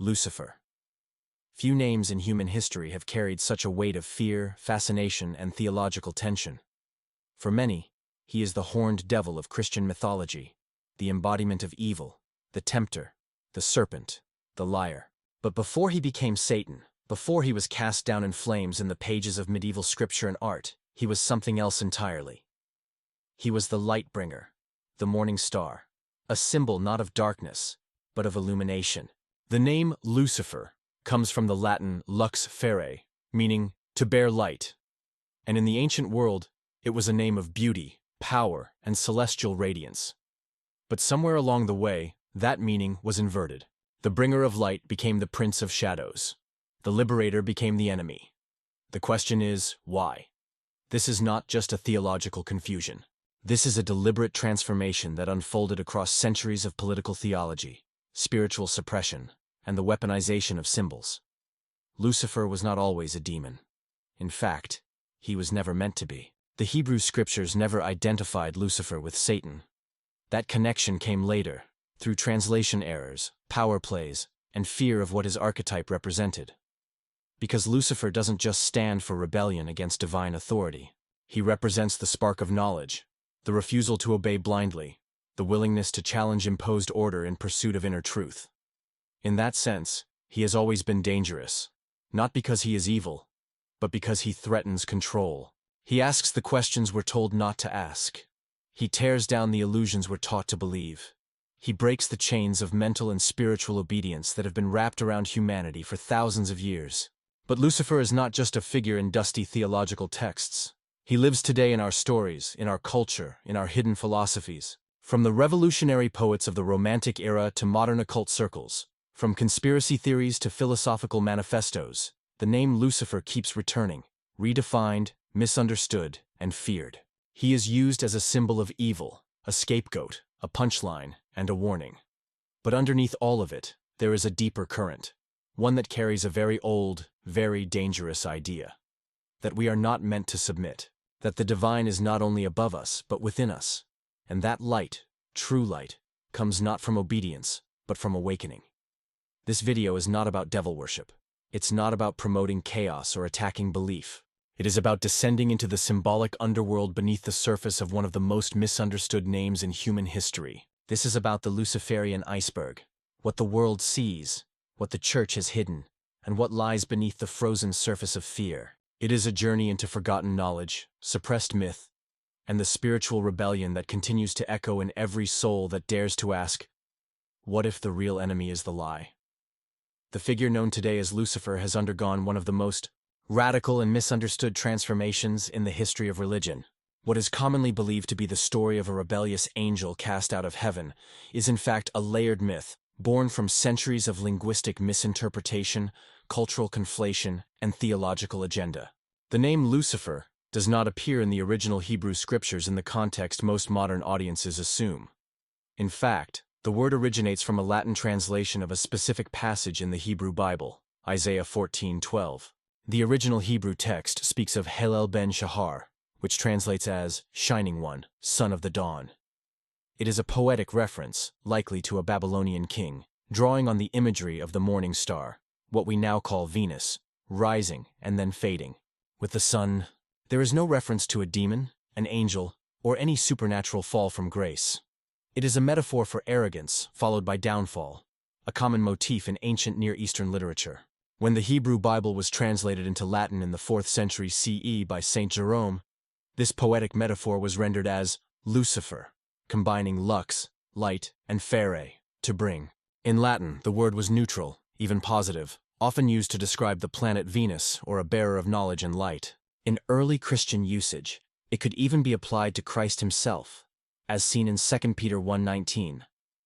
Lucifer. Few names in human history have carried such a weight of fear, fascination, and theological tension. For many, he is the horned devil of Christian mythology, the embodiment of evil, the tempter, the serpent, the liar. But before he became Satan, before he was cast down in flames in the pages of medieval scripture and art, he was something else entirely. He was the light bringer, the morning star, a symbol not of darkness, but of illumination. The name Lucifer comes from the Latin lux fere, meaning to bear light. And in the ancient world, it was a name of beauty, power, and celestial radiance. But somewhere along the way, that meaning was inverted. The bringer of light became the prince of shadows. The liberator became the enemy. The question is, why? This is not just a theological confusion. This is a deliberate transformation that unfolded across centuries of political theology, spiritual suppression, and the weaponization of symbols. Lucifer was not always a demon. In fact, he was never meant to be. The Hebrew scriptures never identified Lucifer with Satan. That connection came later, through translation errors, power plays, and fear of what his archetype represented. Because Lucifer doesn't just stand for rebellion against divine authority. He represents the spark of knowledge, the refusal to obey blindly, the willingness to challenge imposed order in pursuit of inner truth. In that sense, he has always been dangerous, not because he is evil, but because he threatens control. He asks the questions we're told not to ask. He tears down the illusions we're taught to believe. He breaks the chains of mental and spiritual obedience that have been wrapped around humanity for thousands of years. But Lucifer is not just a figure in dusty theological texts. He lives today in our stories, in our culture, in our hidden philosophies. From the revolutionary poets of the Romantic era to modern occult circles, from conspiracy theories to philosophical manifestos, the name Lucifer keeps returning, redefined, misunderstood, and feared. He is used as a symbol of evil, a scapegoat, a punchline, and a warning. But underneath all of it, there is a deeper current, one that carries a very old, very dangerous idea. That we are not meant to submit, that the divine is not only above us, but within us, and that light, true light, comes not from obedience, but from awakening. This video is not about devil worship. It's not about promoting chaos or attacking belief. It is about descending into the symbolic underworld beneath the surface of one of the most misunderstood names in human history. This is about the Luciferian iceberg, what the world sees, what the church has hidden, and what lies beneath the frozen surface of fear. It is a journey into forgotten knowledge, suppressed myth, and the spiritual rebellion that continues to echo in every soul that dares to ask, what if the real enemy is the lie? The figure known today as Lucifer has undergone one of the most radical and misunderstood transformations in the history of religion. What is commonly believed to be the story of a rebellious angel cast out of heaven is in fact a layered myth, born from centuries of linguistic misinterpretation, cultural conflation, and theological agenda. The name Lucifer does not appear in the original Hebrew scriptures in the context most modern audiences assume. In fact, the word originates from a Latin translation of a specific passage in the Hebrew Bible, Isaiah 14:12. The original Hebrew text speaks of Helel ben Shahar, which translates as Shining One, Son of the Dawn. It is a poetic reference, likely to a Babylonian king, drawing on the imagery of the morning star, what we now call Venus, rising and then fading. With the sun, there is no reference to a demon, an angel, or any supernatural fall from grace. It is a metaphor for arrogance, followed by downfall, a common motif in ancient Near Eastern literature. When the Hebrew Bible was translated into Latin in the 4th century CE by Saint Jerome, this poetic metaphor was rendered as Lucifer, combining lux, light, and fere, to bring. In Latin, the word was neutral, even positive, often used to describe the planet Venus or a bearer of knowledge and light. In early Christian usage, it could even be applied to Christ himself, as seen in 2 Peter 1:19,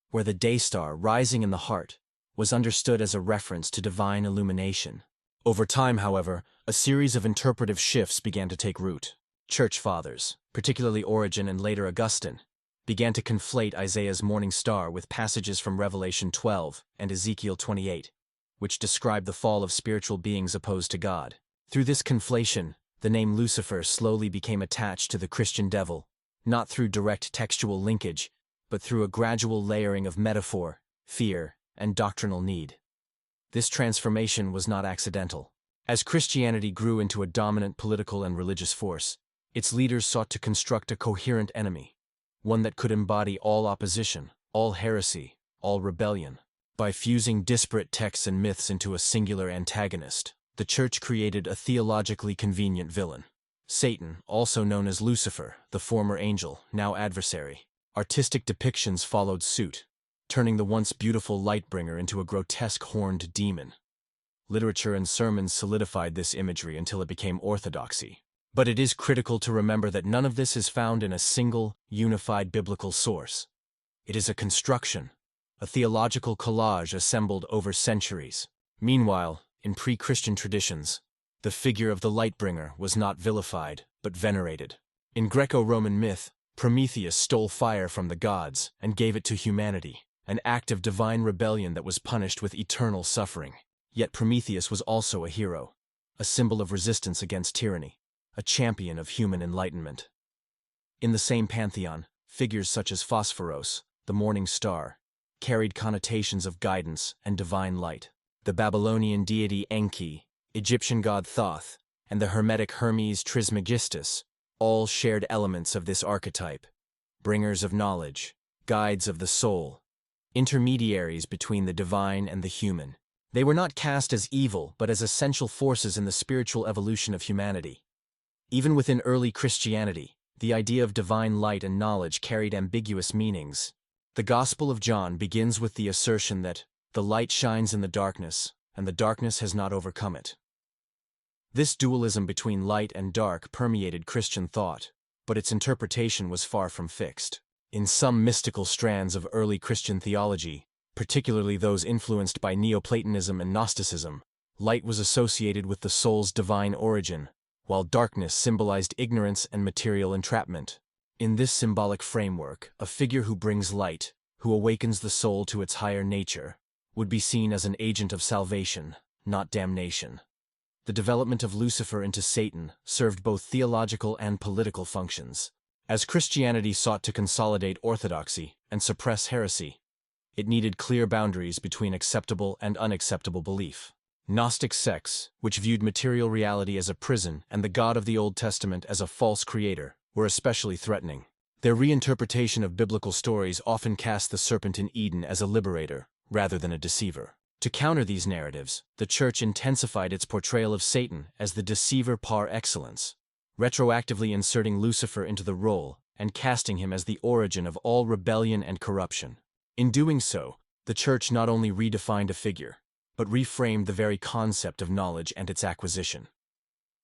where the day star rising in the heart was understood as a reference to divine illumination. Over time, however, a series of interpretive shifts began to take root. Church fathers, particularly Origen and later Augustine, began to conflate Isaiah's morning star with passages from Revelation 12 and Ezekiel 28, which describe the fall of spiritual beings opposed to God. Through this conflation, the name Lucifer slowly became attached to the Christian devil, not through direct textual linkage, but through a gradual layering of metaphor, fear, and doctrinal need. This transformation was not accidental. As Christianity grew into a dominant political and religious force, its leaders sought to construct a coherent enemy, one that could embody all opposition, all heresy, all rebellion. By fusing disparate texts and myths into a singular antagonist, the Church created a theologically convenient villain. Satan, also known as Lucifer, the former angel, now adversary. Artistic depictions followed suit, turning the once beautiful light-bringer into a grotesque horned demon. Literature and sermons solidified this imagery until it became orthodoxy. But it is critical to remember that none of this is found in a single, unified biblical source. It is a construction, a theological collage assembled over centuries. Meanwhile, in pre-Christian traditions, the figure of the light-bringer was not vilified, but venerated. In Greco-Roman myth, Prometheus stole fire from the gods and gave it to humanity, an act of divine rebellion that was punished with eternal suffering. Yet Prometheus was also a hero, a symbol of resistance against tyranny, a champion of human enlightenment. In the same pantheon, figures such as Phosphoros, the morning star, carried connotations of guidance and divine light. The Babylonian deity Enki, Egyptian god Thoth, and the Hermetic Hermes Trismegistus all shared elements of this archetype, bringers of knowledge, guides of the soul, intermediaries between the divine and the human. They were not cast as evil, but as essential forces in the spiritual evolution of humanity. Even within early Christianity, the idea of divine light and knowledge carried ambiguous meanings. The Gospel of John begins with the assertion that the light shines in the darkness, and the darkness has not overcome it. This dualism between light and dark permeated Christian thought, but its interpretation was far from fixed. In some mystical strands of early Christian theology, particularly those influenced by Neoplatonism and Gnosticism, light was associated with the soul's divine origin, while darkness symbolized ignorance and material entrapment. In this symbolic framework, a figure who brings light, who awakens the soul to its higher nature, would be seen as an agent of salvation, not damnation. The development of Lucifer into Satan served both theological and political functions. As Christianity sought to consolidate orthodoxy and suppress heresy, it needed clear boundaries between acceptable and unacceptable belief. Gnostic sects, which viewed material reality as a prison and the God of the Old Testament as a false creator, were especially threatening. Their reinterpretation of biblical stories often cast the serpent in Eden as a liberator, rather than a deceiver. To counter these narratives, the Church intensified its portrayal of Satan as the deceiver par excellence, retroactively inserting Lucifer into the role and casting him as the origin of all rebellion and corruption. In doing so, the Church not only redefined a figure, but reframed the very concept of knowledge and its acquisition.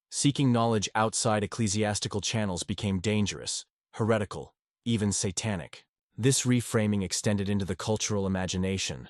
Seeking knowledge outside ecclesiastical channels became dangerous, heretical, even satanic. This reframing extended into the cultural imagination.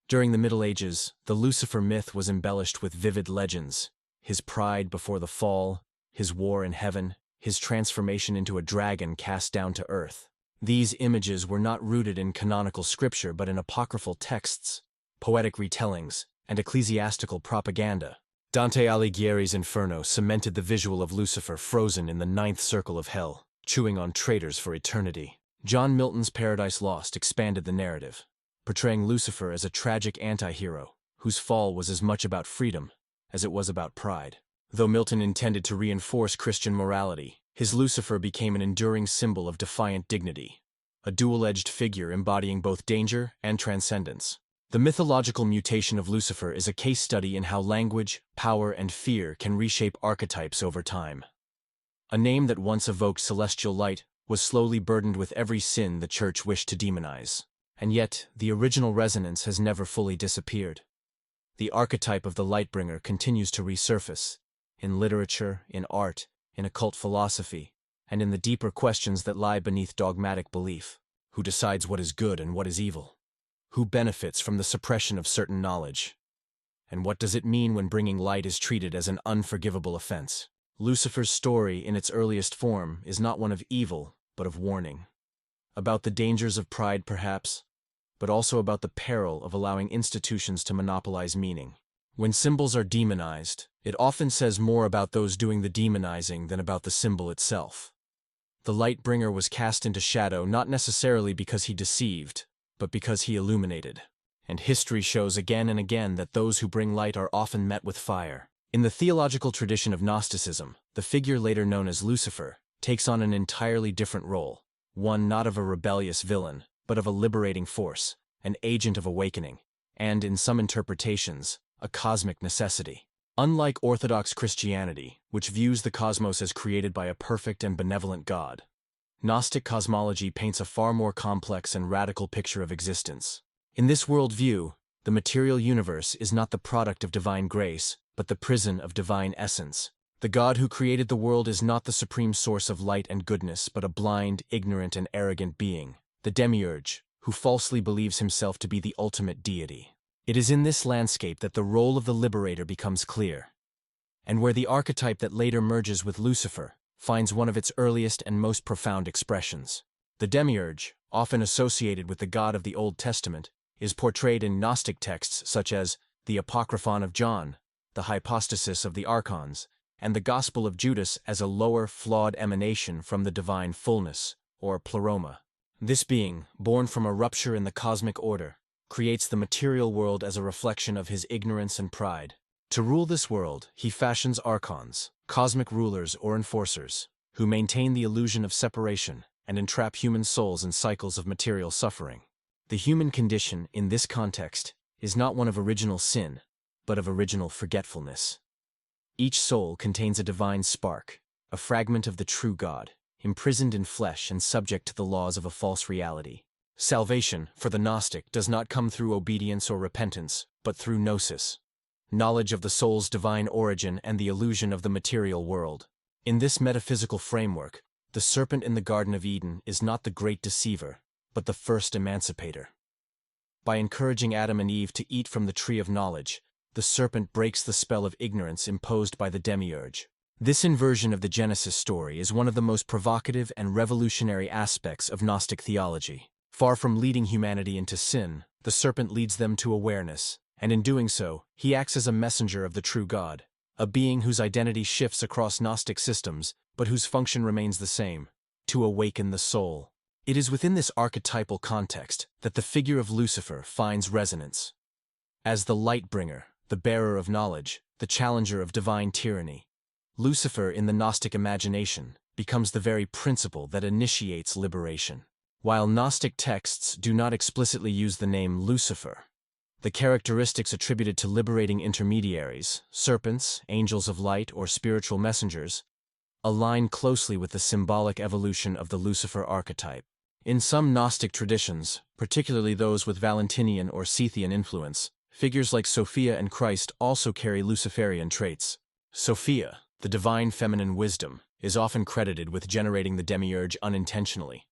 During the Middle Ages, the Lucifer myth was embellished with vivid legends: his pride before the fall, his war in heaven, his transformation into a dragon cast down to earth. These images were not rooted in canonical scripture but in apocryphal texts, poetic retellings, and ecclesiastical propaganda. Dante Alighieri's Inferno cemented the visual of Lucifer frozen in the ninth circle of hell, chewing on traitors for eternity. John Milton's Paradise Lost expanded the narrative, portraying Lucifer as a tragic antihero, whose fall was as much about freedom as it was about pride. Though Milton intended to reinforce Christian morality, his Lucifer became an enduring symbol of defiant dignity, a dual-edged figure embodying both danger and transcendence. The mythological mutation of Lucifer is a case study in how language, power, and fear can reshape archetypes over time. A name that once evoked celestial light was slowly burdened with every sin the Church wished to demonize. And yet, the original resonance has never fully disappeared. The archetype of the Lightbringer continues to resurface, in literature, in art, in occult philosophy, and in the deeper questions that lie beneath dogmatic belief. Who decides what is good and what is evil? Who benefits from the suppression of certain knowledge? And what does it mean when bringing light is treated as an unforgivable offense? Lucifer's story in its earliest form is not one of evil, but of warning. About the dangers of pride, perhaps, but also about the peril of allowing institutions to monopolize meaning. When symbols are demonized, it often says more about those doing the demonizing than about the symbol itself. The Lightbringer was cast into shadow not necessarily because he deceived, but because he illuminated. and history shows again and again that those who bring light are often met with fire. In the theological tradition of Gnosticism, the figure later known as Lucifer takes on an entirely different role, one not of a rebellious villain, but of a liberating force, an agent of awakening, and, in some interpretations, a cosmic necessity. Unlike Orthodox Christianity, which views the cosmos as created by a perfect and benevolent God, Gnostic cosmology paints a far more complex and radical picture of existence. In this worldview, the material universe is not the product of divine grace, but the prison of divine essence. The God who created the world is not the supreme source of light and goodness, but a blind, ignorant, and arrogant being, the demiurge, who falsely believes himself to be the ultimate deity. It is in this landscape that the role of the liberator becomes clear, and where the archetype that later merges with Lucifer finds one of its earliest and most profound expressions. The demiurge, often associated with the God of the Old Testament, is portrayed in Gnostic texts such as the Apocryphon of John, the Hypostasis of the Archons, and the Gospel of Judas as a lower, flawed emanation from the divine fullness, or pleroma. This being, born from a rupture in the cosmic order, creates the material world as a reflection of his ignorance and pride. To rule this world, he fashions archons, cosmic rulers or enforcers, who maintain the illusion of separation and entrap human souls in cycles of material suffering. The human condition, in this context, is not one of original sin, but of original forgetfulness. Each soul contains a divine spark, a fragment of the true God, imprisoned in flesh and subject to the laws of a false reality. Salvation, for the Gnostic, does not come through obedience or repentance, but through gnosis, knowledge of the soul's divine origin and the illusion of the material world. In this metaphysical framework, the serpent in the Garden of Eden is not the great deceiver, but the first emancipator. By encouraging Adam and Eve to eat from the tree of knowledge, the serpent breaks the spell of ignorance imposed by the demiurge. This inversion of the Genesis story is one of the most provocative and revolutionary aspects of Gnostic theology. Far from leading humanity into sin, the serpent leads them to awareness, and in doing so, he acts as a messenger of the true God, a being whose identity shifts across Gnostic systems, but whose function remains the same: to awaken the soul. It is within this archetypal context that the figure of Lucifer finds resonance. As the light-bringer, the bearer of knowledge, the challenger of divine tyranny, Lucifer in the Gnostic imagination becomes the very principle that initiates liberation. While Gnostic texts do not explicitly use the name Lucifer, the characteristics attributed to liberating intermediaries, serpents, angels of light, or spiritual messengers, align closely with the symbolic evolution of the Lucifer archetype. In some Gnostic traditions, particularly those with Valentinian or Scythian influence, figures like Sophia and Christ also carry Luciferian traits. Sophia, the divine feminine wisdom, is often credited with generating the demiurge unintentionally,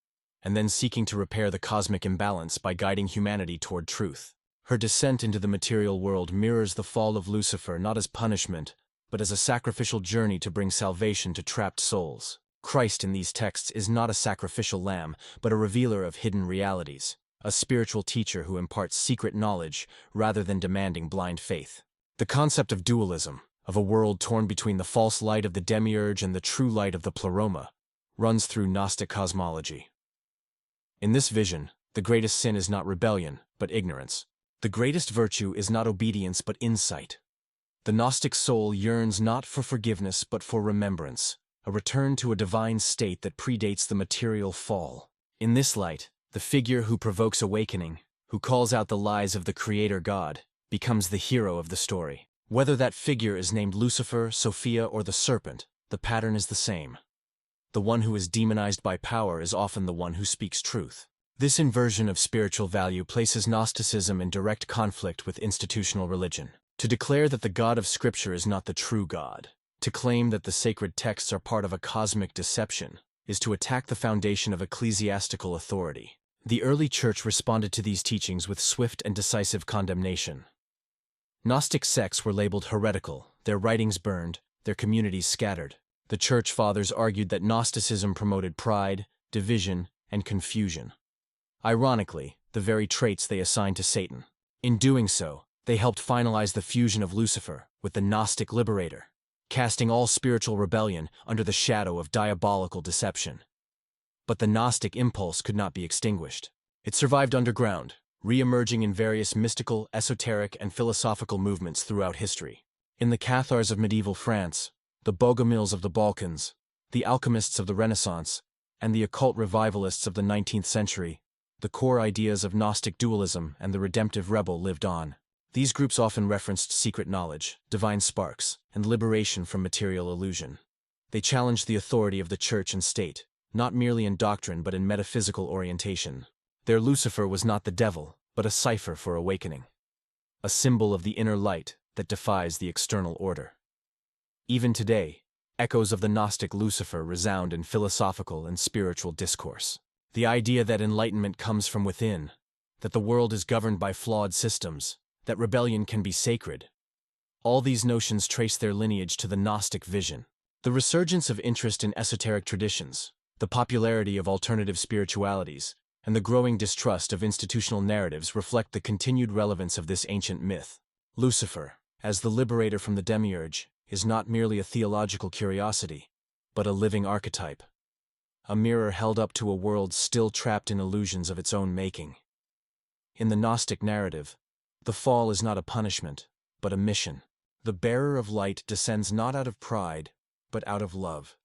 and then seeking to repair the cosmic imbalance by guiding humanity toward truth. Her descent into the material world mirrors the fall of Lucifer not as punishment, but as a sacrificial journey to bring salvation to trapped souls. Christ in these texts is not a sacrificial lamb, but a revealer of hidden realities, a spiritual teacher who imparts secret knowledge rather than demanding blind faith. The concept of dualism, of a world torn between the false light of the demiurge and the true light of the pleroma, runs through Gnostic cosmology. In this vision, the greatest sin is not rebellion, but ignorance. The greatest virtue is not obedience, but insight. The Gnostic soul yearns not for forgiveness, but for remembrance, a return to a divine state that predates the material fall. In this light, the figure who provokes awakening, who calls out the lies of the Creator God, becomes the hero of the story. Whether that figure is named Lucifer, Sophia, or the serpent, the pattern is the same. The one who is demonized by power is often the one who speaks truth. This inversion of spiritual value places Gnosticism in direct conflict with institutional religion. To declare that the God of Scripture is not the true God, to claim that the sacred texts are part of a cosmic deception, is to attack the foundation of ecclesiastical authority. The early church responded to these teachings with swift and decisive condemnation. Gnostic sects were labeled heretical, their writings burned, their communities scattered. The church fathers argued that Gnosticism promoted pride, division, and confusion. Ironically, the very traits they assigned to Satan. In doing so, they helped finalize the fusion of Lucifer with the Gnostic liberator, casting all spiritual rebellion under the shadow of diabolical deception. But the Gnostic impulse could not be extinguished. It survived underground, re-emerging in various mystical, esoteric, and philosophical movements throughout history. In the Cathars of medieval France, the Bogomils of the Balkans, the alchemists of the Renaissance, and the occult revivalists of the 19th century, the core ideas of Gnostic dualism and the redemptive rebel lived on. These groups often referenced secret knowledge, divine sparks, and liberation from material illusion. They challenged the authority of the church and state, not merely in doctrine but in metaphysical orientation. Their Lucifer was not the devil, but a cipher for awakening, a symbol of the inner light that defies the external order. Even today, echoes of the Gnostic Lucifer resound in philosophical and spiritual discourse. The idea that enlightenment comes from within, that the world is governed by flawed systems, that rebellion can be sacred. All these notions trace their lineage to the Gnostic vision. The resurgence of interest in esoteric traditions, the popularity of alternative spiritualities, and the growing distrust of institutional narratives reflect the continued relevance of this ancient myth. Lucifer, as the liberator from the demiurge, is not merely a theological curiosity, but a living archetype, a mirror held up to a world still trapped in illusions of its own making. In the Gnostic narrative, the fall is not a punishment, but a mission. The bearer of light descends not out of pride, but out of love,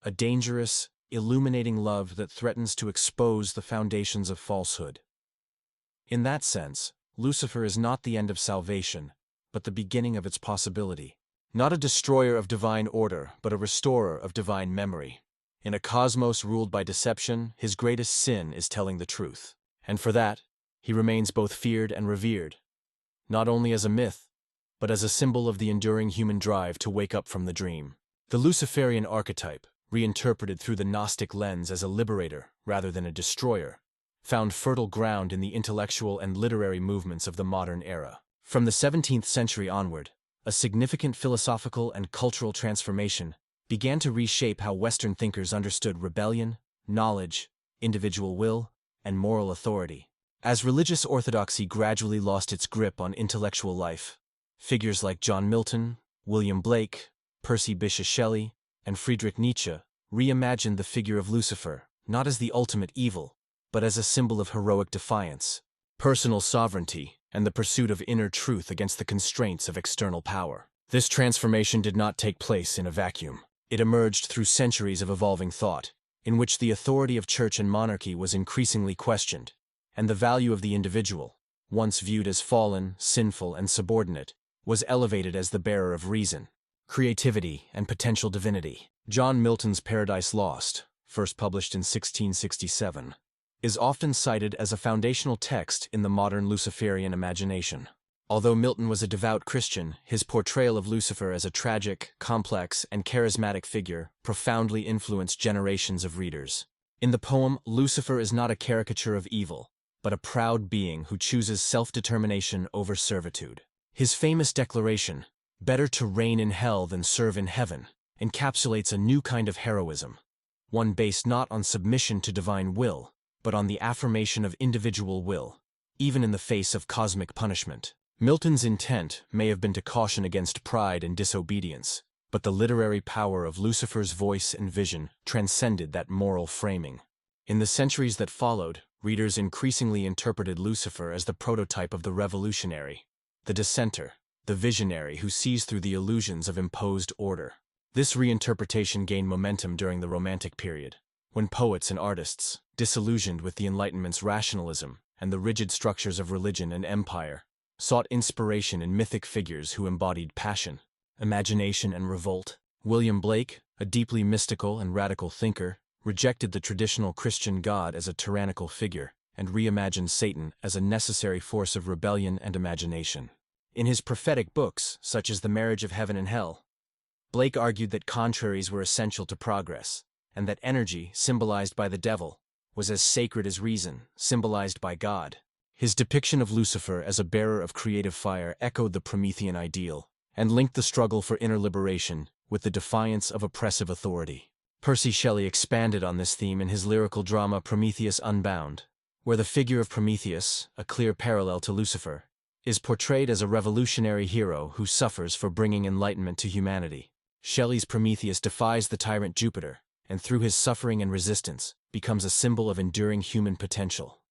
a dangerous, illuminating love that threatens to expose the foundations of falsehood. In that sense, Lucifer is not the end of salvation, but the beginning of its possibility. Not a destroyer of divine order, but a restorer of divine memory. In a cosmos ruled by deception, his greatest sin is telling the truth. And for that, he remains both feared and revered, not only as a myth, but as a symbol of the enduring human drive to wake up from the dream. The Luciferian archetype, reinterpreted through the Gnostic lens as a liberator rather than a destroyer, found fertile ground in the intellectual and literary movements of the modern era. From the 17th century onward, a significant philosophical and cultural transformation began to reshape how Western thinkers understood rebellion, knowledge, individual will, and moral authority. As religious orthodoxy gradually lost its grip on intellectual life, figures like John Milton, William Blake, Percy Bysshe Shelley, and Friedrich Nietzsche reimagined the figure of Lucifer not as the ultimate evil, but as a symbol of heroic defiance, personal sovereignty, and the pursuit of inner truth against the constraints of external power. This transformation did not take place in a vacuum. It emerged through centuries of evolving thought, in which the authority of church and monarchy was increasingly questioned, and the value of the individual, once viewed as fallen, sinful, and subordinate, was elevated as the bearer of reason, creativity, and potential divinity. John Milton's Paradise Lost, first published in 1667, is often cited as a foundational text in the modern Luciferian imagination. Although Milton was a devout Christian, his portrayal of Lucifer as a tragic, complex, and charismatic figure profoundly influenced generations of readers. In the poem, Lucifer is not a caricature of evil, but a proud being who chooses self-determination over servitude. His famous declaration, "Better to reign in hell than serve in heaven," encapsulates a new kind of heroism, one based not on submission to divine will, but on the affirmation of individual will, even in the face of cosmic punishment. Milton's intent may have been to caution against pride and disobedience, but the literary power of Lucifer's voice and vision transcended that moral framing. In the centuries that followed, readers increasingly interpreted Lucifer as the prototype of the revolutionary, the dissenter, the visionary who sees through the illusions of imposed order. This reinterpretation gained momentum during the Romantic period, when poets and artists, disillusioned with the Enlightenment's rationalism and the rigid structures of religion and empire, sought inspiration in mythic figures who embodied passion, imagination, and revolt. William Blake, a deeply mystical and radical thinker, rejected the traditional Christian God as a tyrannical figure and reimagined Satan as a necessary force of rebellion and imagination. In his prophetic books, such as The Marriage of Heaven and Hell, Blake argued that contraries were essential to progress, and that energy, symbolized by the devil, was as sacred as reason, symbolized by God. His depiction of Lucifer as a bearer of creative fire echoed the Promethean ideal, and linked the struggle for inner liberation with the defiance of oppressive authority. Percy Shelley expanded on this theme in his lyrical drama Prometheus Unbound, where the figure of Prometheus, a clear parallel to Lucifer, is portrayed as a revolutionary hero who suffers for bringing enlightenment to humanity. Shelley's Prometheus defies the tyrant Jupiter, and through his suffering and resistance, becomes a symbol of enduring human potential.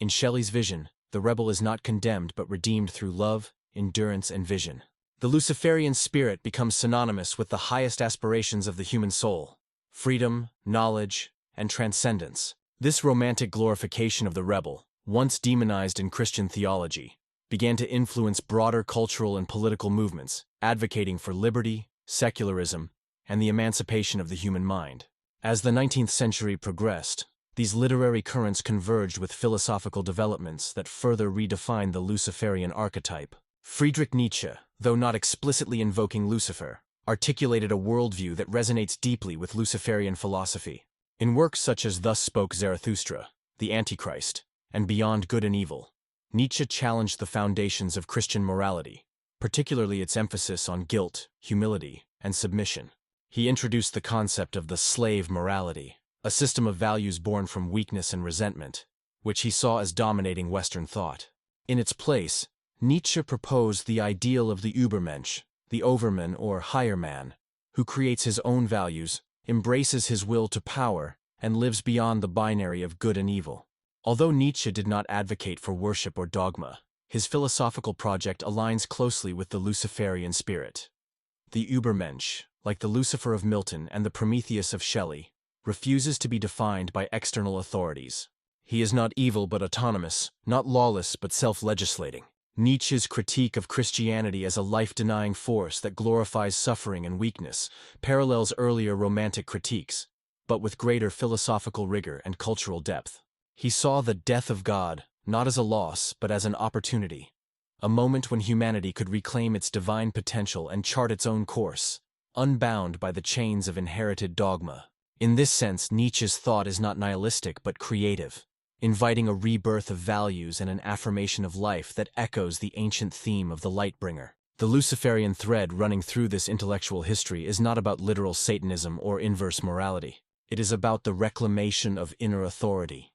In Shelley's vision, the rebel is not condemned but redeemed through love, endurance, and vision. The Luciferian spirit becomes synonymous with the highest aspirations of the human soul: freedom, knowledge, and transcendence. This romantic glorification of the rebel, once demonized in Christian theology, began to influence broader cultural and political movements, advocating for liberty, secularism, and the emancipation of the human mind. As the 19th century progressed, these literary currents converged with philosophical developments that further redefined the Luciferian archetype. Friedrich Nietzsche, though not explicitly invoking Lucifer, articulated a worldview that resonates deeply with Luciferian philosophy. In works such as Thus Spoke Zarathustra, The Antichrist, and Beyond Good and Evil, Nietzsche challenged the foundations of Christian morality, particularly its emphasis on guilt, humility, and submission. He introduced the concept of the slave morality, a system of values born from weakness and resentment, which he saw as dominating Western thought. In its place, Nietzsche proposed the ideal of the Übermensch, the overman or higher man, who creates his own values, embraces his will to power, and lives beyond the binary of good and evil. Although Nietzsche did not advocate for worship or dogma, his philosophical project aligns closely with the Luciferian spirit. The Übermensch, like the Lucifer of Milton and the Prometheus of Shelley, refuses to be defined by external authorities. He is not evil but autonomous, not lawless but self-legislating. Nietzsche's critique of Christianity as a life-denying force that glorifies suffering and weakness parallels earlier romantic critiques, but with greater philosophical rigor and cultural depth. He saw the death of God not as a loss but as an opportunity, a moment when humanity could reclaim its divine potential and chart its own course, unbound by the chains of inherited dogma. In this sense, Nietzsche's thought is not nihilistic but creative, inviting a rebirth of values and an affirmation of life that echoes the ancient theme of the Lightbringer. The Luciferian thread running through this intellectual history is not about literal Satanism or inverse morality. It is about the reclamation of inner authority,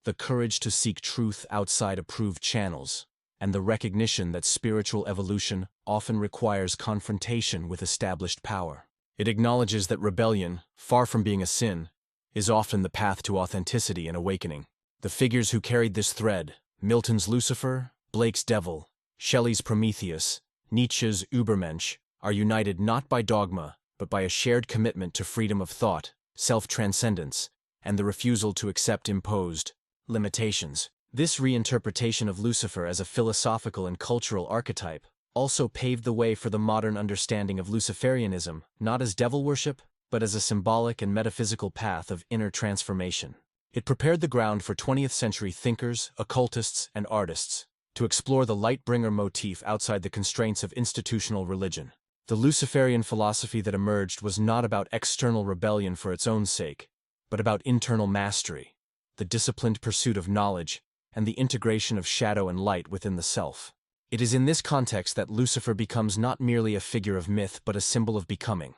the courage to seek truth outside approved channels, and the recognition that spiritual evolution often requires confrontation with established power. It acknowledges that rebellion, far from being a sin, is often the path to authenticity and awakening. The figures who carried this thread, Milton's Lucifer, Blake's Devil, Shelley's Prometheus, Nietzsche's Übermensch, are united not by dogma, but by a shared commitment to freedom of thought, self-transcendence, and the refusal to accept imposed limitations. This reinterpretation of Lucifer as a philosophical and cultural archetype also paved the way for the modern understanding of Luciferianism, not as devil worship, but as a symbolic and metaphysical path of inner transformation. It prepared the ground for 20th century thinkers, occultists, and artists to explore the Lightbringer motif outside the constraints of institutional religion. The Luciferian philosophy that emerged was not about external rebellion for its own sake, but about internal mastery, the disciplined pursuit of knowledge, and the integration of shadow and light within the self. It is in this context that Lucifer becomes not merely a figure of myth but a symbol of becoming,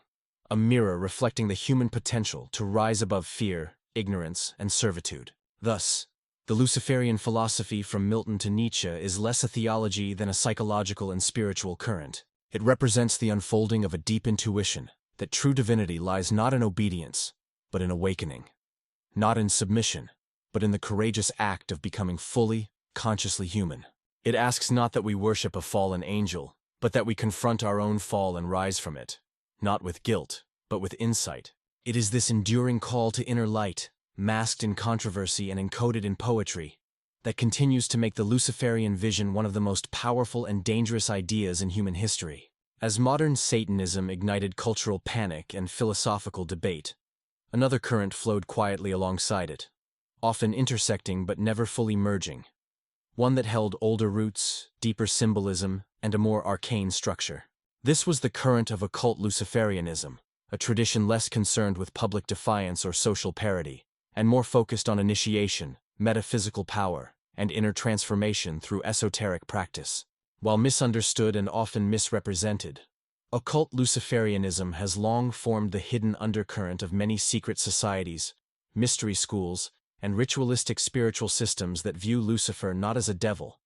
a mirror reflecting the human potential to rise above fear, ignorance, and servitude. Thus, the Luciferian philosophy from Milton to Nietzsche is less a theology than a psychological and spiritual current. It represents the unfolding of a deep intuition that true divinity lies not in obedience, but in awakening, not in submission, but in the courageous act of becoming fully, consciously human. It asks not that we worship a fallen angel, but that we confront our own fall and rise from it, not with guilt, but with insight. It is this enduring call to inner light, masked in controversy and encoded in poetry, that continues to make the Luciferian vision one of the most powerful and dangerous ideas in human history. As modern Satanism ignited cultural panic and philosophical debate, another current flowed quietly alongside it, often intersecting but never fully merging, one that held older roots, deeper symbolism, and a more arcane structure. This was the current of occult Luciferianism, a tradition less concerned with public defiance or social parody, and more focused on initiation, metaphysical power, and inner transformation through esoteric practice. While misunderstood and often misrepresented, occult Luciferianism has long formed the hidden undercurrent of many secret societies, mystery schools, and ritualistic spiritual systems that view Lucifer not as a devil,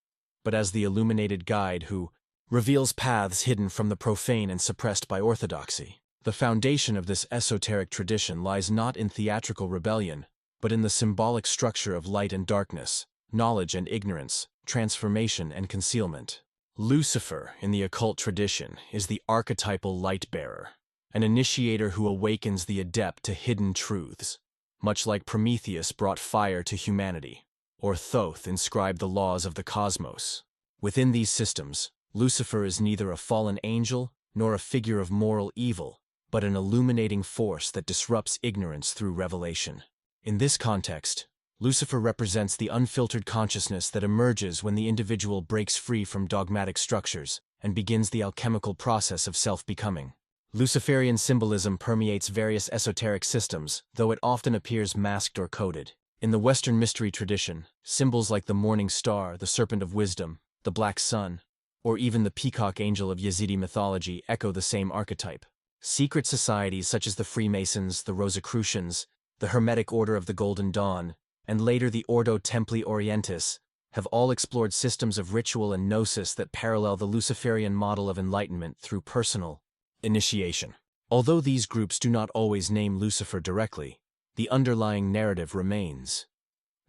but as the illuminated guide who reveals paths hidden from the profane and suppressed by orthodoxy. The foundation of this esoteric tradition lies not in theatrical rebellion, but in the symbolic structure of light and darkness, knowledge and ignorance, transformation and concealment. Lucifer, in the occult tradition, is the archetypal light-bearer, an initiator who awakens the adept to hidden truths, much like Prometheus brought fire to humanity, or Thoth inscribed the laws of the cosmos. Within these systems, Lucifer is neither a fallen angel nor a figure of moral evil, but an illuminating force that disrupts ignorance through revelation. In this context, Lucifer represents the unfiltered consciousness that emerges when the individual breaks free from dogmatic structures and begins the alchemical process of self-becoming. Luciferian symbolism permeates various esoteric systems, though it often appears masked or coded. In the Western mystery tradition, symbols like the morning star, the serpent of wisdom, the black sun, or even the peacock angel of Yazidi mythology echo the same archetype. Secret societies such as the Freemasons, the Rosicrucians, the Hermetic Order of the Golden Dawn, and later the Ordo Templi Orientis, have all explored systems of ritual and gnosis that parallel the Luciferian model of enlightenment through personal initiation. Although these groups do not always name Lucifer directly, the underlying narrative remains.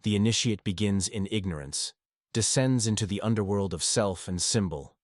The initiate begins in ignorance, descends into the underworld of self and symbol,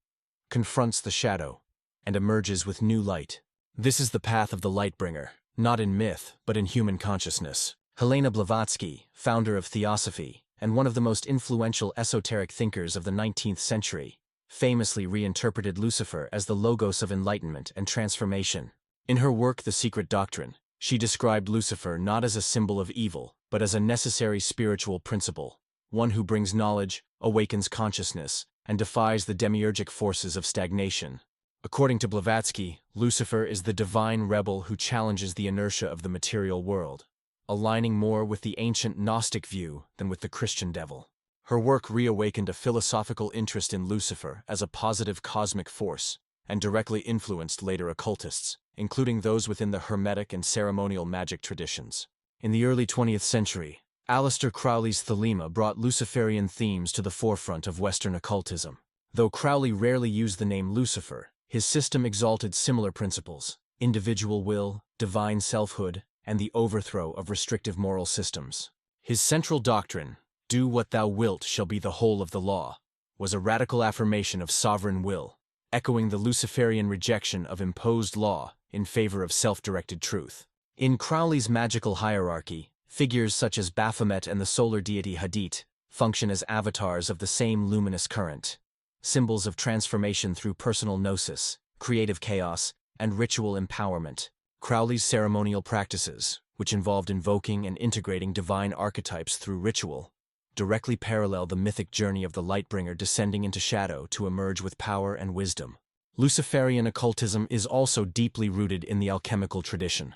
confronts the shadow, and emerges with new light. This is the path of the Lightbringer, not in myth, but in human consciousness. Helena Blavatsky, founder of Theosophy, and one of the most influential esoteric thinkers of the 19th century, famously reinterpreted Lucifer as the logos of enlightenment and transformation. In her work The Secret Doctrine, she described Lucifer not as a symbol of evil, but as a necessary spiritual principle, one who brings knowledge, awakens consciousness, and defies the demiurgic forces of stagnation. According to Blavatsky, Lucifer is the divine rebel who challenges the inertia of the material world, aligning more with the ancient Gnostic view than with the Christian devil. Her work reawakened a philosophical interest in Lucifer as a positive cosmic force, and directly influenced later occultists, including those within the Hermetic and ceremonial magic traditions. In the early 20th century, Aleister Crowley's Thelema brought Luciferian themes to the forefront of Western occultism. Though Crowley rarely used the name Lucifer, his system exalted similar principles: individual will, divine selfhood, and the overthrow of restrictive moral systems. His central doctrine, "Do what thou wilt shall be the whole of the law," was a radical affirmation of sovereign will, echoing the Luciferian rejection of imposed law in favor of self-directed truth. In Crowley's magical hierarchy, figures such as Baphomet and the solar deity Hadit function as avatars of the same luminous current, symbols of transformation through personal gnosis, creative chaos, and ritual empowerment. Crowley's ceremonial practices, which involved invoking and integrating divine archetypes through ritual, directly parallel the mythic journey of the Lightbringer descending into shadow to emerge with power and wisdom. Luciferian occultism is also deeply rooted in the alchemical tradition.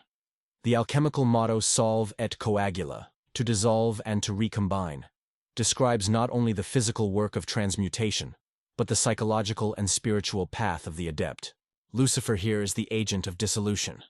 The alchemical motto "solve et coagula," to dissolve and to recombine, describes not only the physical work of transmutation, but the psychological and spiritual path of the adept. Lucifer here is the agent of dissolution,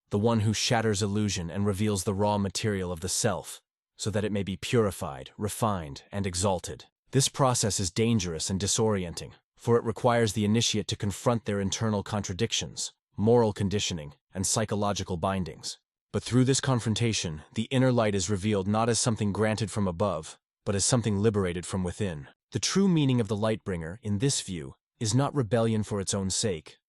the one who shatters illusion and reveals the raw material of the self, so that it may be purified, refined, and exalted. This process is dangerous and disorienting, for it requires the initiate to confront their internal contradictions, moral conditioning, and psychological bindings. But through this confrontation, the inner light is revealed not as something granted from above, but as something liberated from within. The true meaning of the Lightbringer, in this view, is not rebellion for its own sake,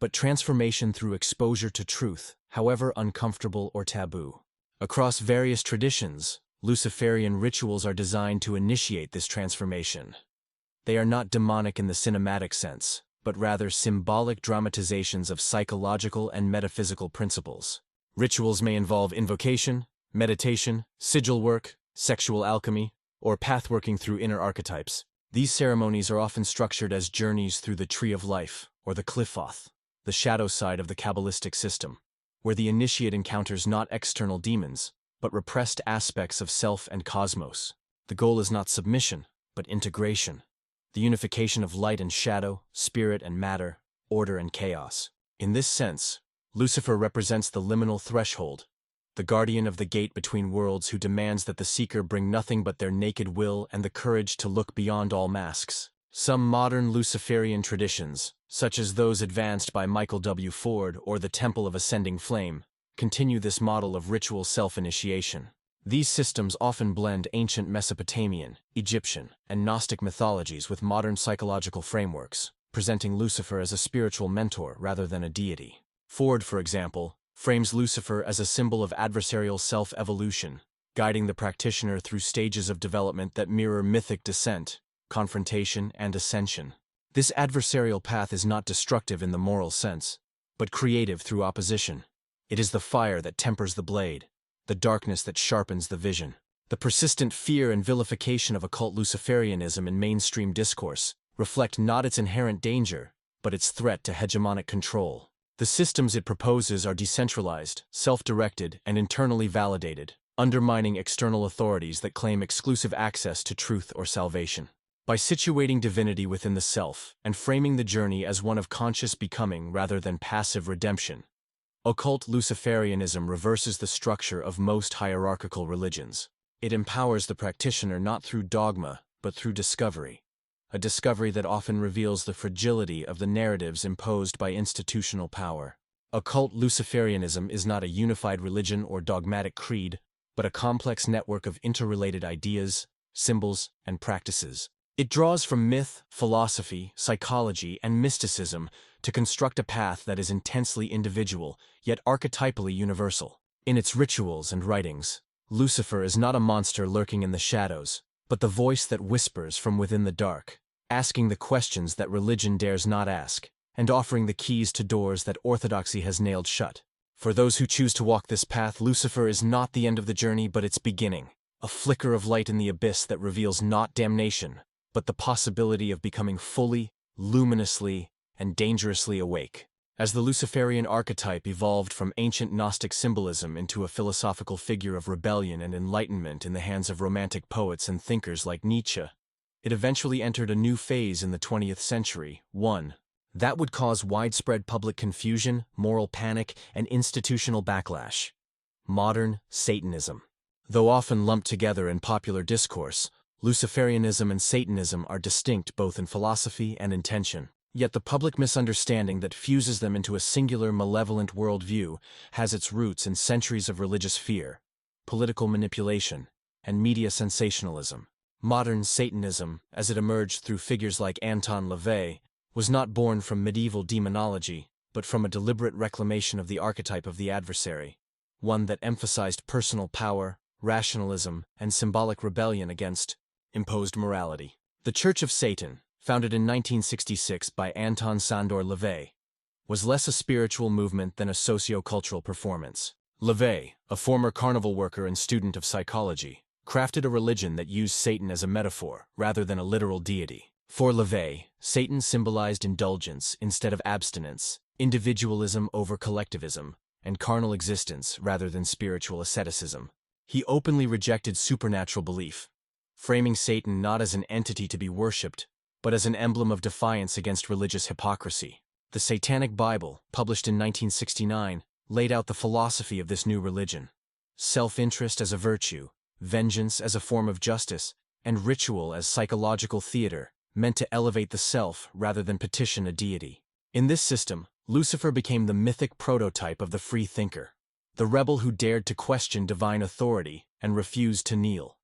but transformation through exposure to truth, however uncomfortable or taboo. Across various traditions, Luciferian rituals are designed to initiate this transformation. They are not demonic in the cinematic sense, but rather symbolic dramatizations of psychological and metaphysical principles. Rituals may involve invocation, meditation, sigil work, sexual alchemy, or pathworking through inner archetypes. These ceremonies are often structured as journeys through the Tree of Life, or the Qliphoth, the shadow side of the Kabbalistic system, where the initiate encounters not external demons, but repressed aspects of self and cosmos. The goal is not submission, but integration, the unification of light and shadow, spirit and matter, order and chaos. In this sense, Lucifer represents the liminal threshold, the guardian of the gate between worlds who demands that the seeker bring nothing but their naked will and the courage to look beyond all masks. Some modern Luciferian traditions, such as those advanced by Michael W. Ford or the Temple of Ascending Flame, continue this model of ritual self-initiation. These systems often blend ancient Mesopotamian, Egyptian, and Gnostic mythologies with modern psychological frameworks, presenting Lucifer as a spiritual mentor rather than a deity. Ford, for example, frames Lucifer as a symbol of adversarial self-evolution, guiding the practitioner through stages of development that mirror mythic descent, confrontation, and ascension. This adversarial path is not destructive in the moral sense, but creative through opposition. It is the fire that tempers the blade, the darkness that sharpens the vision. The persistent fear and vilification of occult Luciferianism in mainstream discourse reflect not its inherent danger, but its threat to hegemonic control. The systems it proposes are decentralized, self-directed, and internally validated, undermining external authorities that claim exclusive access to truth or salvation. By situating divinity within the self and framing the journey as one of conscious becoming rather than passive redemption, occult Luciferianism reverses the structure of most hierarchical religions. It empowers the practitioner not through dogma, but through discovery, a discovery that often reveals the fragility of the narratives imposed by institutional power. Occult Luciferianism is not a unified religion or dogmatic creed, but a complex network of interrelated ideas, symbols, and practices. It draws from myth, philosophy, psychology, and mysticism to construct a path that is intensely individual, yet archetypally universal. In its rituals and writings, Lucifer is not a monster lurking in the shadows, but the voice that whispers from within the dark, asking the questions that religion dares not ask, and offering the keys to doors that orthodoxy has nailed shut. For those who choose to walk this path, Lucifer is not the end of the journey, but its beginning, a flicker of light in the abyss that reveals not damnation, but the possibility of becoming fully, luminously, and dangerously awake. As the Luciferian archetype evolved from ancient Gnostic symbolism into a philosophical figure of rebellion and enlightenment in the hands of romantic poets and thinkers like Nietzsche, it eventually entered a new phase in the 20th century, one that would cause widespread public confusion, moral panic, and institutional backlash: modern Satanism. Though often lumped together in popular discourse, Luciferianism and Satanism are distinct both in philosophy and intention. Yet the public misunderstanding that fuses them into a singular malevolent worldview has its roots in centuries of religious fear, political manipulation, and media sensationalism. Modern Satanism, as it emerged through figures like Anton LaVey, was not born from medieval demonology, but from a deliberate reclamation of the archetype of the adversary, one that emphasized personal power, rationalism, and symbolic rebellion against imposed morality. The Church of Satan, founded in 1966 by Anton Sandor LaVey, was less a spiritual movement than a socio-cultural performance. LaVey, a former carnival worker and student of psychology, crafted a religion that used Satan as a metaphor rather than a literal deity. For LaVey, Satan symbolized indulgence instead of abstinence, individualism over collectivism, and carnal existence rather than spiritual asceticism. He openly rejected supernatural belief, framing Satan not as an entity to be worshipped, but as an emblem of defiance against religious hypocrisy. The Satanic Bible, published in 1969, laid out the philosophy of this new religion: self-interest as a virtue, vengeance as a form of justice, and ritual as psychological theater, meant to elevate the self rather than petition a deity. In this system, Lucifer became the mythic prototype of the free thinker, the rebel who dared to question divine authority and refused to kneel.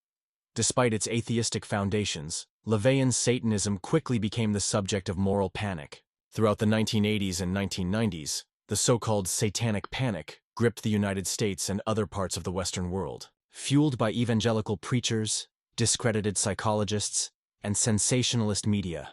Despite its atheistic foundations, LaVeyan Satanism quickly became the subject of moral panic. Throughout the 1980s and 1990s, the so-called Satanic Panic gripped the United States and other parts of the Western world. Fueled by evangelical preachers, discredited psychologists, and sensationalist media,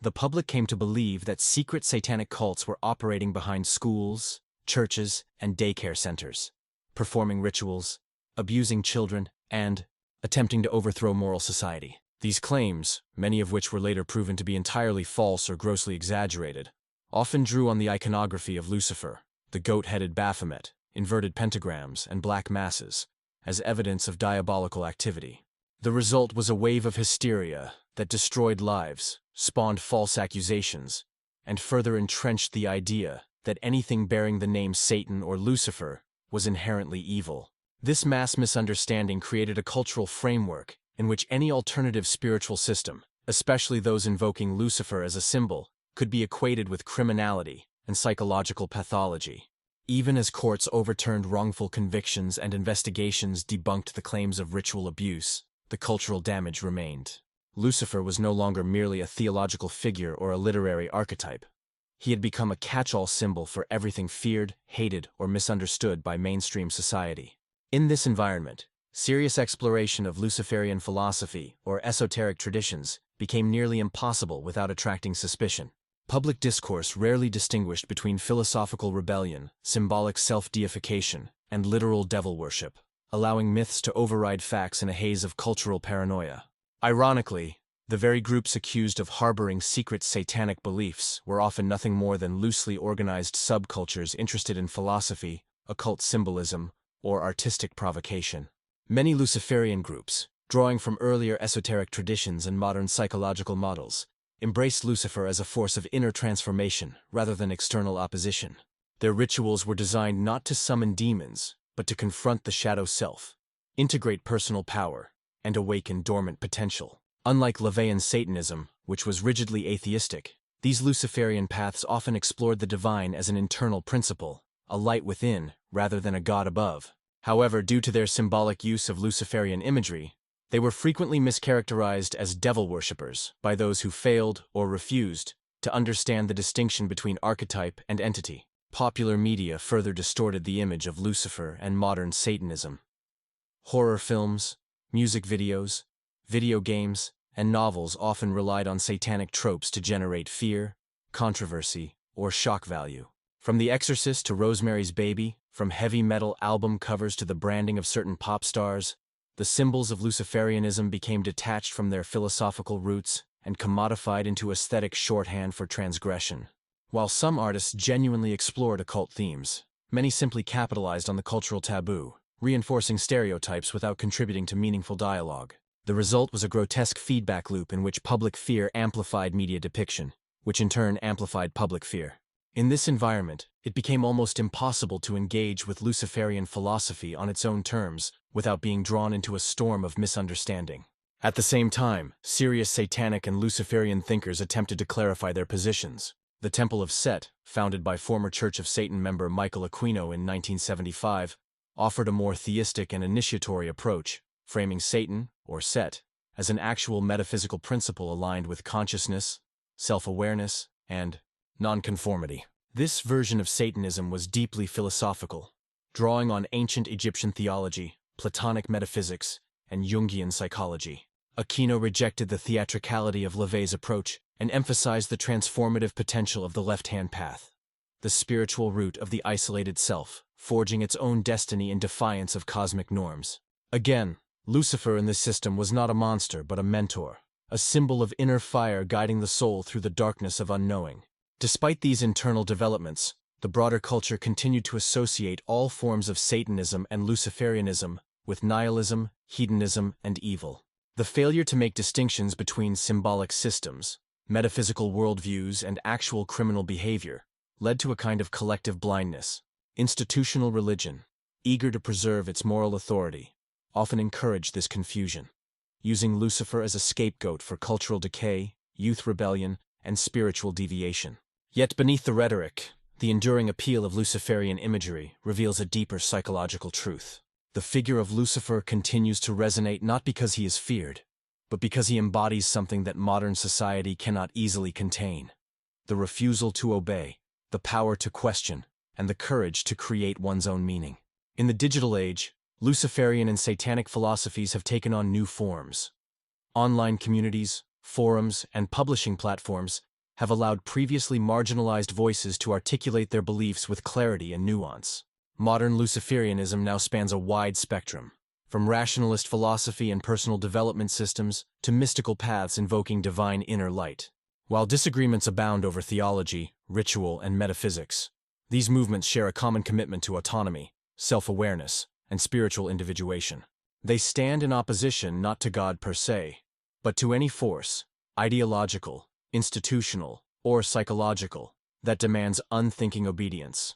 the public came to believe that secret satanic cults were operating behind schools, churches, and daycare centers, performing rituals, abusing children, and attempting to overthrow moral society. These claims, many of which were later proven to be entirely false or grossly exaggerated, often drew on the iconography of Lucifer, the goat-headed Baphomet, inverted pentagrams, and black masses, as evidence of diabolical activity. The result was a wave of hysteria that destroyed lives, spawned false accusations, and further entrenched the idea that anything bearing the name Satan or Lucifer was inherently evil. This mass misunderstanding created a cultural framework in which any alternative spiritual system, especially those invoking Lucifer as a symbol, could be equated with criminality and psychological pathology. Even as courts overturned wrongful convictions and investigations debunked the claims of ritual abuse, the cultural damage remained. Lucifer was no longer merely a theological figure or a literary archetype. He had become a catch-all symbol for everything feared, hated, or misunderstood by mainstream society. In this environment, serious exploration of Luciferian philosophy or esoteric traditions became nearly impossible without attracting suspicion. Public discourse rarely distinguished between philosophical rebellion, symbolic self-deification, and literal devil worship, allowing myths to override facts in a haze of cultural paranoia. Ironically, the very groups accused of harboring secret satanic beliefs were often nothing more than loosely organized subcultures interested in philosophy, occult symbolism, or artistic provocation. Many Luciferian groups, drawing from earlier esoteric traditions and modern psychological models, embraced Lucifer as a force of inner transformation rather than external opposition. Their rituals were designed not to summon demons, but to confront the shadow self, integrate personal power, and awaken dormant potential. Unlike LaVeyan Satanism, which was rigidly atheistic, these Luciferian paths often explored the divine as an internal principle, a light within rather than a god above. However, due to their symbolic use of Luciferian imagery, they were frequently mischaracterized as devil worshippers by those who failed or refused to understand the distinction between archetype and entity. Popular media further distorted the image of Lucifer and modern Satanism. Horror films, music videos, video games, and novels often relied on satanic tropes to generate fear, controversy, or shock value. From The Exorcist to Rosemary's Baby, from heavy metal album covers to the branding of certain pop stars, the symbols of Luciferianism became detached from their philosophical roots and commodified into aesthetic shorthand for transgression. While some artists genuinely explored occult themes, many simply capitalized on the cultural taboo, reinforcing stereotypes without contributing to meaningful dialogue. The result was a grotesque feedback loop in which public fear amplified media depiction, which in turn amplified public fear. In this environment, it became almost impossible to engage with Luciferian philosophy on its own terms without being drawn into a storm of misunderstanding. At the same time, serious satanic and Luciferian thinkers attempted to clarify their positions. The Temple of Set, founded by former Church of Satan member Michael Aquino in 1975, offered a more theistic and initiatory approach, framing Satan, or Set, as an actual metaphysical principle aligned with consciousness, self-awareness, and nonconformity. This version of Satanism was deeply philosophical, drawing on ancient Egyptian theology, Platonic metaphysics, and Jungian psychology. Aquino rejected the theatricality of LaVey's approach and emphasized the transformative potential of the left-hand path, the spiritual root of the isolated self, forging its own destiny in defiance of cosmic norms. Again, Lucifer in this system was not a monster but a mentor, a symbol of inner fire guiding the soul through the darkness of unknowing. Despite these internal developments, the broader culture continued to associate all forms of Satanism and Luciferianism with nihilism, hedonism, and evil. The failure to make distinctions between symbolic systems, metaphysical worldviews, and actual criminal behavior led to a kind of collective blindness. Institutional religion, eager to preserve its moral authority, often encouraged this confusion, using Lucifer as a scapegoat for cultural decay, youth rebellion, and spiritual deviation. Yet beneath the rhetoric, the enduring appeal of Luciferian imagery reveals a deeper psychological truth. The figure of Lucifer continues to resonate not because he is feared, but because he embodies something that modern society cannot easily contain: the refusal to obey, the power to question, and the courage to create one's own meaning. In the digital age, Luciferian and satanic philosophies have taken on new forms. Online communities, forums, and publishing platforms have allowed previously marginalized voices to articulate their beliefs with clarity and nuance. Modern Luciferianism now spans a wide spectrum, from rationalist philosophy and personal development systems to mystical paths invoking divine inner light. While disagreements abound over theology, ritual, and metaphysics, these movements share a common commitment to autonomy, self-awareness, and spiritual individuation. They stand in opposition not to God per se, but to any force, ideological, institutional, or psychological, that demands unthinking obedience.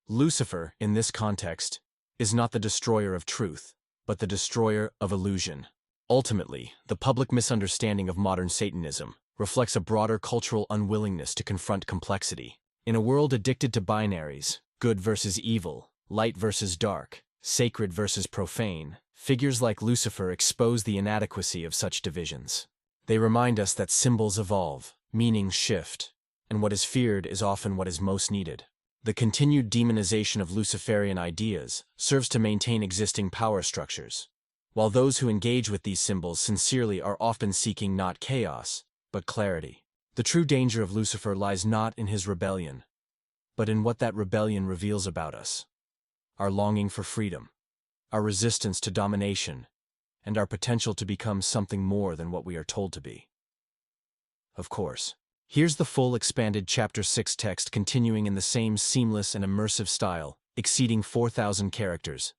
Lucifer, in this context, is not the destroyer of truth, but the destroyer of illusion. Ultimately, the public misunderstanding of modern Satanism reflects a broader cultural unwillingness to confront complexity. In a world addicted to binaries, good versus evil, light versus dark, sacred versus profane, figures like Lucifer expose the inadequacy of such divisions. They remind us that symbols evolve, meanings shift, and what is feared is often what is most needed. The continued demonization of Luciferian ideas serves to maintain existing power structures, while those who engage with these symbols sincerely are often seeking not chaos, but clarity. The true danger of Lucifer lies not in his rebellion, but in what that rebellion reveals about us: our longing for freedom, our resistance to domination, and our potential to become something more than what we are told to be. Of course, here's the full expanded Chapter 6 text continuing in the same seamless and immersive style, exceeding 4,000 characters.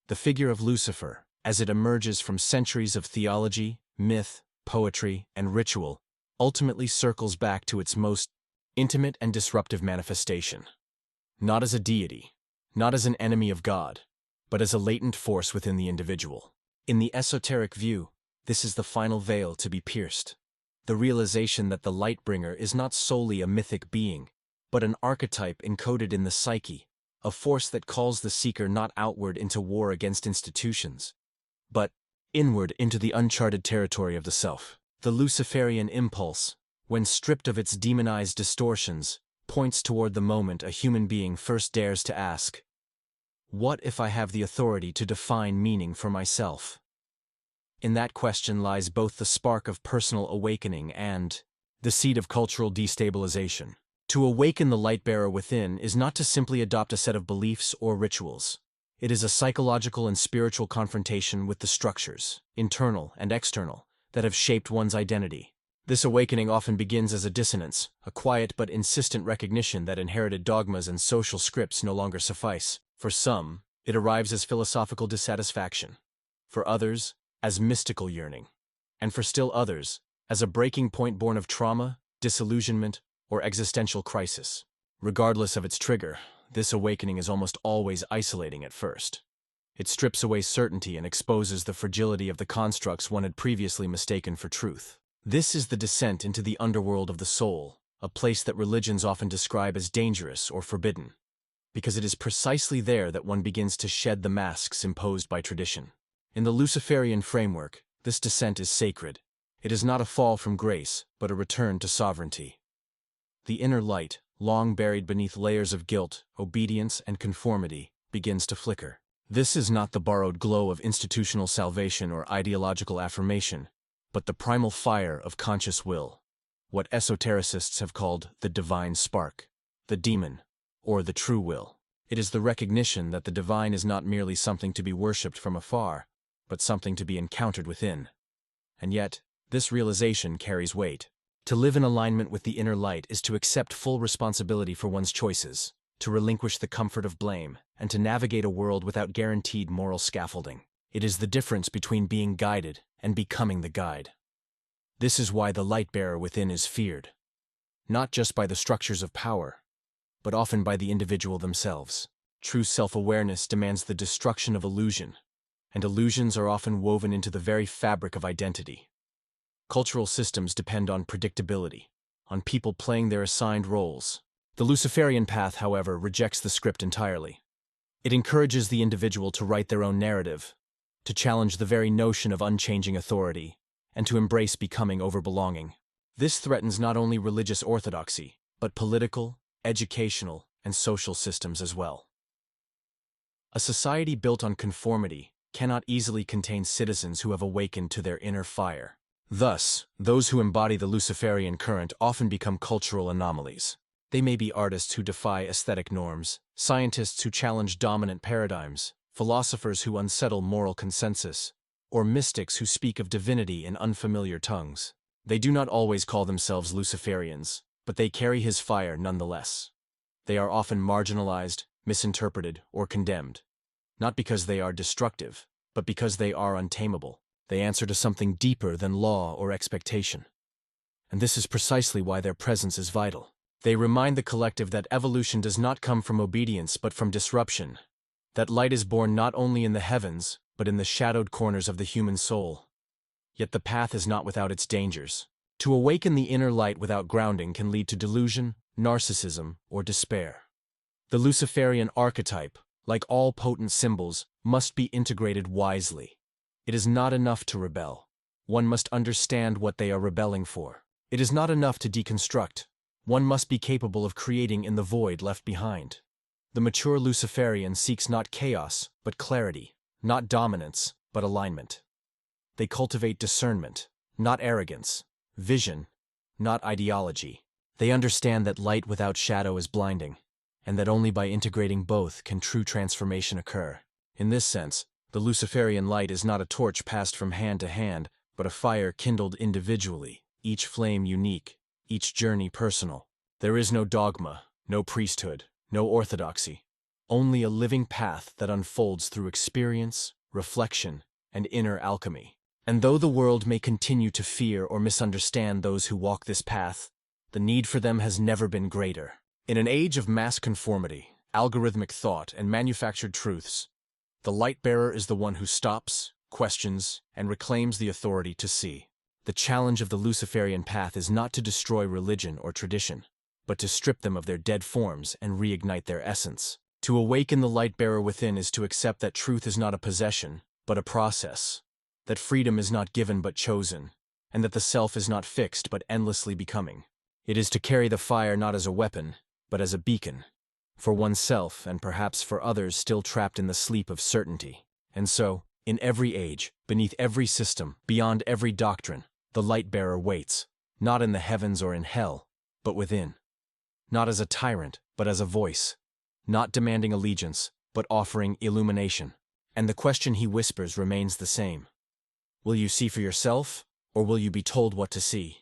The figure of Lucifer, as it emerges from centuries of theology, myth, poetry, and ritual, ultimately circles back to its most intimate and disruptive manifestation. Not as a deity, not as an enemy of God, but as a latent force within the individual. In the esoteric view, this is the final veil to be pierced. The realization that the Lightbringer is not solely a mythic being, but an archetype encoded in the psyche, a force that calls the seeker not outward into war against institutions, but inward into the uncharted territory of the self. The Luciferian impulse, when stripped of its demonized distortions, points toward the moment a human being first dares to ask, "What if I have the authority to define meaning for myself?" In that question lies both the spark of personal awakening and the seed of cultural destabilization. To awaken the light-bearer within is not to simply adopt a set of beliefs or rituals. It is a psychological and spiritual confrontation with the structures, internal and external, that have shaped one's identity. This awakening often begins as a dissonance, a quiet but insistent recognition that inherited dogmas and social scripts no longer suffice. For some, it arrives as philosophical dissatisfaction. For others, as mystical yearning. And for still others, as a breaking point born of trauma, disillusionment, or existential crisis. Regardless of its trigger, this awakening is almost always isolating at first. It strips away certainty and exposes the fragility of the constructs one had previously mistaken for truth. This is the descent into the underworld of the soul, a place that religions often describe as dangerous or forbidden, because it is precisely there that one begins to shed the masks imposed by tradition. In the Luciferian framework, this descent is sacred. It is not a fall from grace, but a return to sovereignty. The inner light, long buried beneath layers of guilt, obedience, and conformity, begins to flicker. This is not the borrowed glow of institutional salvation or ideological affirmation, but the primal fire of conscious will, what esotericists have called the divine spark, the demon, or the true will. It is the recognition that the divine is not merely something to be worshipped from afar, but something to be encountered within. And yet, this realization carries weight. To live in alignment with the inner light is to accept full responsibility for one's choices, to relinquish the comfort of blame, and to navigate a world without guaranteed moral scaffolding. It is the difference between being guided and becoming the guide. This is why the light-bearer within is feared, not just by the structures of power, but often by the individual themselves. True self-awareness demands the destruction of illusion, and illusions are often woven into the very fabric of identity. Cultural systems depend on predictability, on people playing their assigned roles. The Luciferian path, however, rejects the script entirely. It encourages the individual to write their own narrative, to challenge the very notion of unchanging authority, and to embrace becoming over belonging. This threatens not only religious orthodoxy, but political, educational, and social systems as well. A society built on conformity cannot easily contain citizens who have awakened to their inner fire. Thus, those who embody the Luciferian current often become cultural anomalies. They may be artists who defy aesthetic norms, scientists who challenge dominant paradigms, philosophers who unsettle moral consensus, or mystics who speak of divinity in unfamiliar tongues. They do not always call themselves Luciferians, but they carry his fire nonetheless. They are often marginalized, misinterpreted, or condemned, not because they are destructive, but because they are untamable. They answer to something deeper than law or expectation. And this is precisely why their presence is vital. They remind the collective that evolution does not come from obedience but from disruption, that light is born not only in the heavens, but in the shadowed corners of the human soul. Yet the path is not without its dangers. To awaken the inner light without grounding can lead to delusion, narcissism, or despair. The Luciferian archetype, like all potent symbols, must be integrated wisely. It is not enough to rebel. One must understand what they are rebelling for. It is not enough to deconstruct. One must be capable of creating in the void left behind. The mature Luciferian seeks not chaos, but clarity, not dominance, but alignment. They cultivate discernment, not arrogance, vision, not ideology. They understand that light without shadow is blinding, and that only by integrating both can true transformation occur. In this sense, the Luciferian light is not a torch passed from hand to hand, but a fire kindled individually, each flame unique, each journey personal. There is no dogma, no priesthood, no orthodoxy, only a living path that unfolds through experience, reflection, and inner alchemy. And though the world may continue to fear or misunderstand those who walk this path, the need for them has never been greater. In an age of mass conformity, algorithmic thought, and manufactured truths, the light-bearer is the one who stops, questions, and reclaims the authority to see. The challenge of the Luciferian path is not to destroy religion or tradition, but to strip them of their dead forms and reignite their essence. To awaken the light-bearer within is to accept that truth is not a possession, but a process, that freedom is not given but chosen, and that the self is not fixed but endlessly becoming. It is to carry the fire not as a weapon, but as a beacon, for oneself and perhaps for others still trapped in the sleep of certainty. And so, in every age, beneath every system, beyond every doctrine, the light-bearer waits, not in the heavens or in hell, but within. Not as a tyrant, but as a voice, not demanding allegiance, but offering illumination. And the question he whispers remains the same. Will you see for yourself, or will you be told what to see?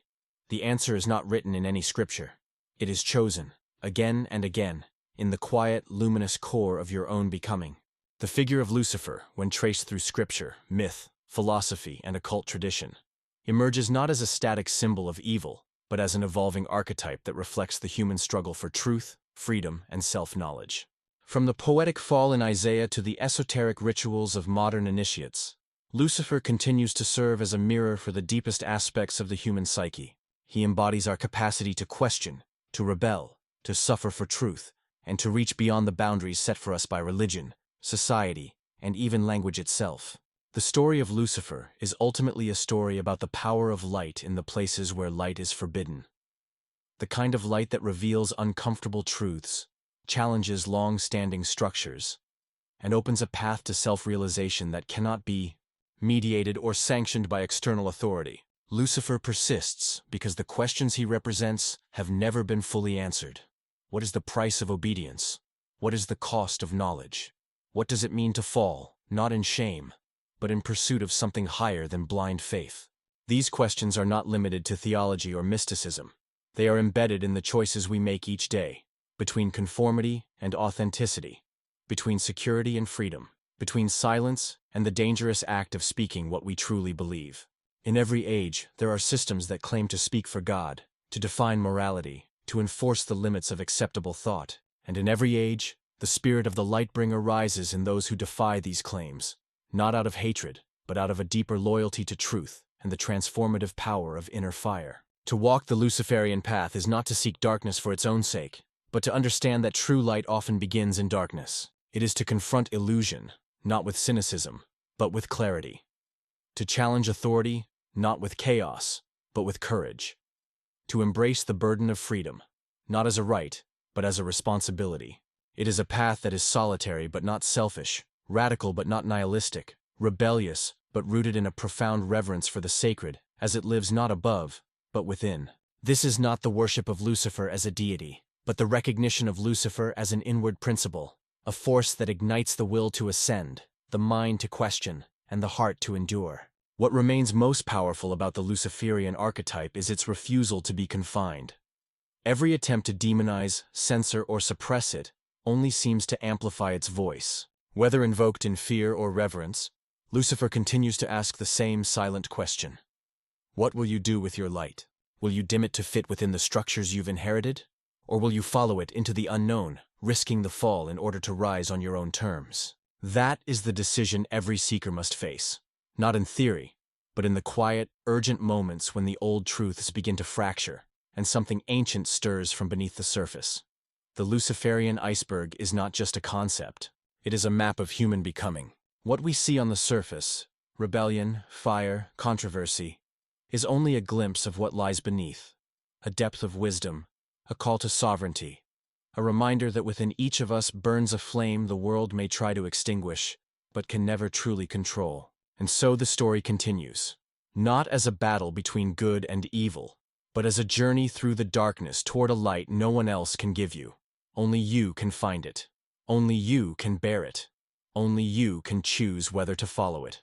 The answer is not written in any scripture. It is chosen, again and again, in the quiet, luminous core of your own becoming. The figure of Lucifer, when traced through scripture, myth, philosophy, and occult tradition, emerges not as a static symbol of evil, but as an evolving archetype that reflects the human struggle for truth, freedom, and self-knowledge. From the poetic fall in Isaiah to the esoteric rituals of modern initiates, Lucifer continues to serve as a mirror for the deepest aspects of the human psyche. He embodies our capacity to question, to rebel, to suffer for truth, and to reach beyond the boundaries set for us by religion, society, and even language itself. The story of Lucifer is ultimately a story about the power of light in the places where light is forbidden. The kind of light that reveals uncomfortable truths, challenges long-standing structures, and opens a path to self-realization that cannot be mediated or sanctioned by external authority. Lucifer persists because the questions he represents have never been fully answered. What is the price of obedience? What is the cost of knowledge? What does it mean to fall, not in shame, but in pursuit of something higher than blind faith? These questions are not limited to theology or mysticism. They are embedded in the choices we make each day, between conformity and authenticity, between security and freedom, between silence and the dangerous act of speaking what we truly believe. In every age, there are systems that claim to speak for God, to define morality, to enforce the limits of acceptable thought. And in every age, the spirit of the Lightbringer rises in those who defy these claims, not out of hatred, but out of a deeper loyalty to truth and the transformative power of inner fire. To walk the Luciferian path is not to seek darkness for its own sake, but to understand that true light often begins in darkness. It is to confront illusion, not with cynicism, but with clarity. To challenge authority, not with chaos, but with courage. To embrace the burden of freedom, not as a right, but as a responsibility. It is a path that is solitary but not selfish, radical but not nihilistic, rebellious but rooted in a profound reverence for the sacred, as it lives not above, but within. This is not the worship of Lucifer as a deity, but the recognition of Lucifer as an inward principle, a force that ignites the will to ascend, the mind to question, and the heart to endure. What remains most powerful about the Luciferian archetype is its refusal to be confined. Every attempt to demonize, censor, or suppress it only seems to amplify its voice. Whether invoked in fear or reverence, Lucifer continues to ask the same silent question. What will you do with your light? Will you dim it to fit within the structures you've inherited? Or will you follow it into the unknown, risking the fall in order to rise on your own terms? That is the decision every seeker must face. Not in theory, but in the quiet, urgent moments when the old truths begin to fracture and something ancient stirs from beneath the surface. The Luciferian iceberg is not just a concept. It is a map of human becoming. What we see on the surface, rebellion, fire, controversy, is only a glimpse of what lies beneath. A depth of wisdom, a call to sovereignty, a reminder that within each of us burns a flame the world may try to extinguish, but can never truly control. And so the story continues. Not as a battle between good and evil, but as a journey through the darkness toward a light no one else can give you. Only you can find it. Only you can bear it. Only you can choose whether to follow it.